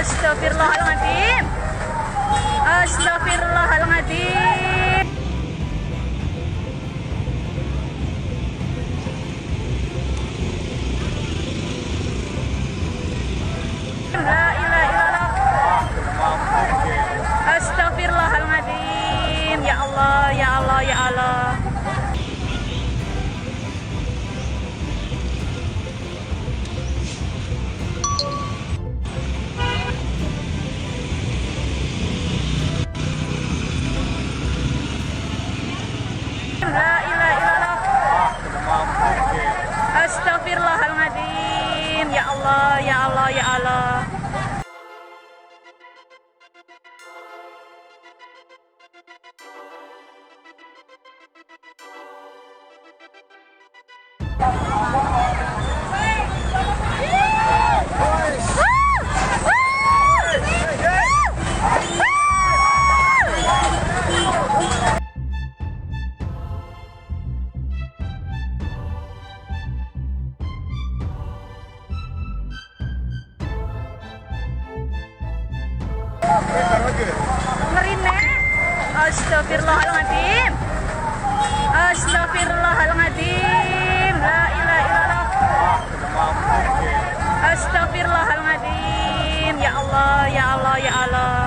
Astagfirullahaladzim. Astagfirullahaladzim. La ilaha illallah. Astagfirullahaladzim. Ya Allah, ya Allah, ya Allah. La ilaha illallah. Astagfirullahaladzim. Ya Allah, ya Allah, ya Allah. Ngeri nek. Astagfirullahaladzim. Astagfirullahaladzim. La ilaha illallah. Astagfirullahaladzim. Ya Allah, ya Allah, ya Allah.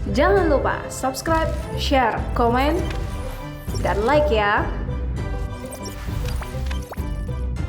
Jangan lupa subscribe, share, komen, dan like ya.